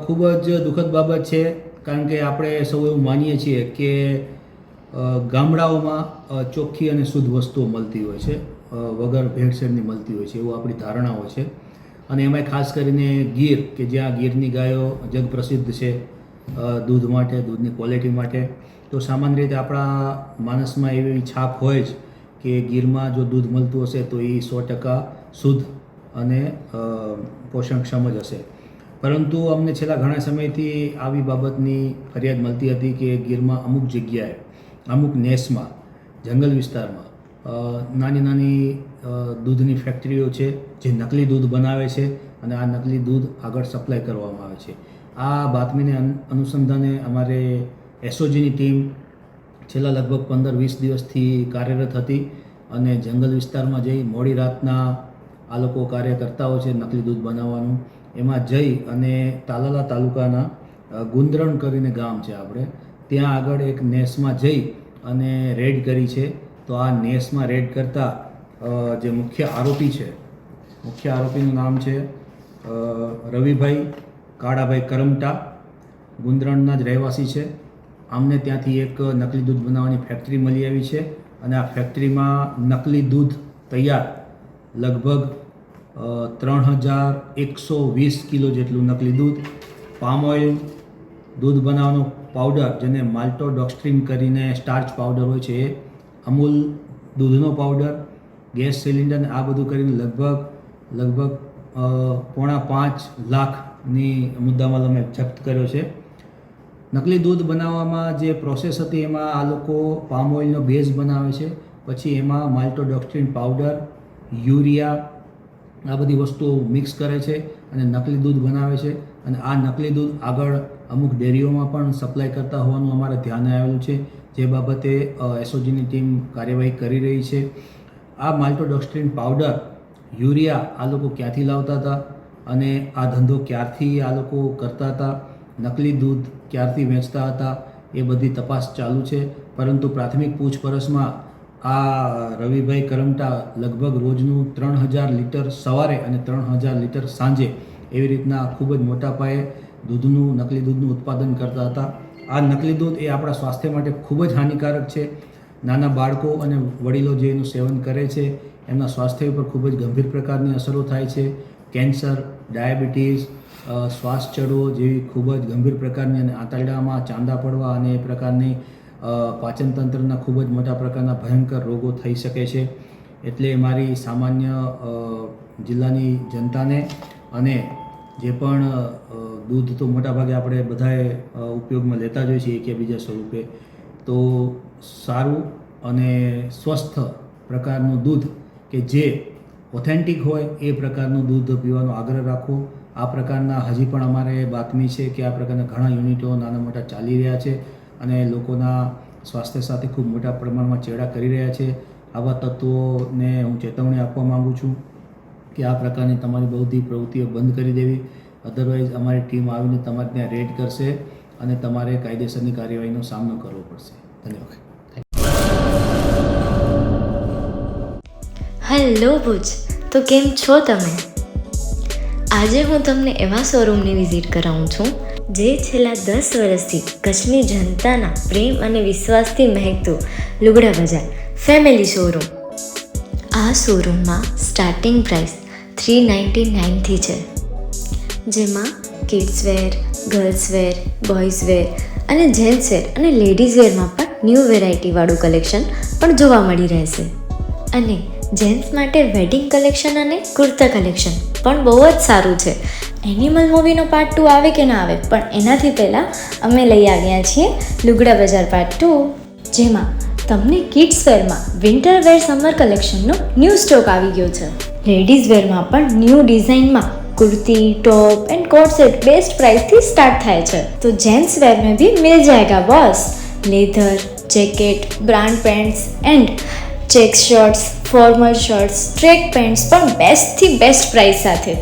ખૂબ જ દુઃખદ બાબત છે, કારણ કે આપણે સૌ એવું માનીએ છીએ કે ગામડાઓમાં ચોખ્ખી અને શુદ્ધ વસ્તુઓ મળતી હોય છે, વગર ભેળસેળની મળતી હોય છે, એવું આપણી ધારણાઓ છે. અને એમાંય ખાસ કરીને ગીર, કે જ્યાં ગીરની ગાયો જગ પ્રસિદ્ધ છે દૂધ માટે, દૂધની ક્વોલિટી માટે. તો સામાન્ય રીતે આપણા માણસમાં એવી છાપ હોય જ કે ગીરમાં જો દૂધ મળતું હશે તો એ 100% શુદ્ધ અને પોષણક્ષમ જ હશે. પરંતુ અમને છેલ્લા ઘણા સમયથી આવી બાબતની ફરિયાદ મળતી હતી કે ગીરમાં અમુક જગ્યાએ, અમુક નેસમાં, જંગલ વિસ્તારમાં નાની નાની દૂધની ફેક્ટરીઓ છે જે નકલી દૂધ બનાવે છે અને આ નકલી દૂધ આગળ સપ્લાય કરવામાં આવે છે. આ બાતમીને અનુસંધાને અમારે એસઓજીની ટીમ છેલ્લા લગભગ 15-20 દિવસથી કાર્યરત હતી અને જંગલ વિસ્તારમાં જઈ મોડી રાતના આ લોકો કાર્ય કરતા હોય છે નકલી દૂધ બનાવવાનું, એમાં જઈ અને તાલાલા તાલુકાના ગુંદરણ કરીને ગામ છે આપણે, ત્યાં આગળ એક નેસમાં જઈ અને રેડ કરી છે. તો આ નેસમાં રેડ કરતાં જે મુખ્ય આરોપીનું નામ છે રવિભાઈ કાળાભાઈ કરમટા, ગુંદરણના જ રહેવાસી છે. આમને ત્યાંથી એક નકલી દૂધ બનાવવાની ફેક્ટરી મળી આવી છે અને આ ફેક્ટરીમાં નકલી દૂધ તૈયાર લગભગ 3120 કિલો જેટલું નકલી દૂધ, પામ ઓઇલ, દૂધ બનાવવાનો પાવડર જેને માલ્ટોડોક્સ્ટ્રીન કરીને સ્ટાર્ચ પાવડર હોય છે એ, અમૂલ દૂધનો પાવડર, ગેસ સિલિન્ડર, આ બધું કરીને લગભગ 4.5 લાખની મુદ્દામાલ અમે જપ્ત કર્યો છે. નકલી દૂધ બનાવવામાં જે પ્રોસેસ હતી એમાં આ લોકો પામ ઓઇલનો બેઝ બનાવે છે, પછી એમાં માલ્ટોડોક્સ્ટ્રીન પાવડર, યુરિયા, આ બધી વસ્તુઓ મિક્સ કરે છે અને નકલી દૂધ બનાવે છે. અને આ નકલી દૂધ આગળ અમુક ડેરીઓમાં પણ સપ્લાય કરતા હોવાનું અમારે ધ્યાને આવેલું છે, જે બાબતે એસઓજીની ટીમ કાર્યવાહી કરી રહી છે. આ માલ્ટોડોક્સ્ટ્રીન પાવડર, યુરિયા આ લોકો ક્યાંથી લાવતા હતા અને આ ધંધો ક્યારથી આ લોકો કરતા હતા, નકલી દૂધ ક્યારથી વેચતા હતા, એ બધી તપાસ ચાલુ છે. પરંતુ પ્રાથમિક પૂછપરછમાં આ રવિભાઈ કરમટા લગભગ રોજનું 3000 લીટર સવારે અને 3000 લીટર સાંજે એવી રીતના ખૂબ જ મોટા પાયે નકલી દૂધનું ઉત્પાદન કરતા હતા. આ નકલી દૂધ એ આપણા સ્વાસ્થ્ય માટે ખૂબ જ હાનિકારક છે. નાના બાળકો અને વડીલો જે એનું સેવન કરે છે એમના સ્વાસ્થ્ય ઉપર ખૂબ જ ગંભીર પ્રકારની અસરો થાય છે. કેન્સર, ડાયાબિટીસ, શ્વાસ ચડવો જેવી ખૂબ જ ગંભીર પ્રકારની અને આંતરડામાં ચાંદા પડવા અને એ પ્રકારની પાચન તંત્રના ખૂબ જ મોટા પ્રકારના ભયંકર રોગો થઈ શકે છે. એટલે મારી સામાન્ય જિલ્લાની જનતાને અને જે પણ દૂધ તો મોટાભાગે આપણે બધાએ ઉપયોગમાં લેતા જ હોઈએ છીએ એકબીજા સ્વરૂપે, તો સારું અને સ્વસ્થ પ્રકારનું દૂધ કે જે ઓથેન્ટિક હોય એ પ્રકારનું દૂધ પીવાનો આગ્રહ રાખવો. આ પ્રકારના હજી પણ અમારે બાતમી છે કે આ પ્રકારના ઘણા યુનિટો નાના મોટા ચાલી રહ્યા છે અને લોકોના સ્વાસ્થ્ય સાથે ખૂબ મોટા પ્રમાણમાં ચેડા કરી રહ્યા છે. આવા તત્વોને હું ચેતવણી આપવા માગું છું કે આ પ્રકારની તમારી બધી પ્રવૃત્તિઓ બંધ કરી દેવી, અધરવાઇઝ અમારી ટીમ આવીને તમારે ત્યાં રેડ કરશે અને તમારે કાયદેસરની કાર્યવાહીનો સામનો કરવો પડશે. ધન્યવાદ. હેલો ભુજ, તો કેમ છો તમે? આજે હું તમને એવા શોરૂમની વિઝિટ કરાવું છું જે છેલ્લા 10 વર્ષથી કચ્છની જનતાના પ્રેમ અને વિશ્વાસથી મહેકતું લુગડા બજાર ફેમિલી શોરૂમ. આ શોરૂમમાં સ્ટાર્ટિંગ પ્રાઇસ 399થી છે, જેમાં kids wear, girls wear, boys wear અને જેન્ટ્સ વેર અને લેડીઝ વેરમાં પણ ન્યૂ વેરાયટીવાળું કલેક્શન પણ જોવા મળી રહેશે. અને જેન્ટ્સ માટે વેડિંગ કલેક્શન અને કુર્તા કલેક્શન પણ બહુ જ સારું છે. એનિમલ મૂવીનો પાર્ટ 2 આવે કે ના આવે, પણ એનાથી પહેલાં અમે લઈ આવ્યા છીએ લુગડા બજાર પાર્ટ 2, જેમાં તમને કિડ્સ વેરમાં વિન્ટર વેર સમર કલેક્શનનો ન્યૂ સ્ટોક આવી ગયો છે. લેડીઝ વેરમાં પણ ન્યૂ ડિઝાઇનમાં kurti, top and coat set best price थी स्टार्ट थाय छे। तो जेंट्स वेर में भी मिल जाएगा boss. Leather, jacket, brand pants and check shirts, formal shirts, track pants पर बेस्ट थी बेस्ट प्राइस साथे।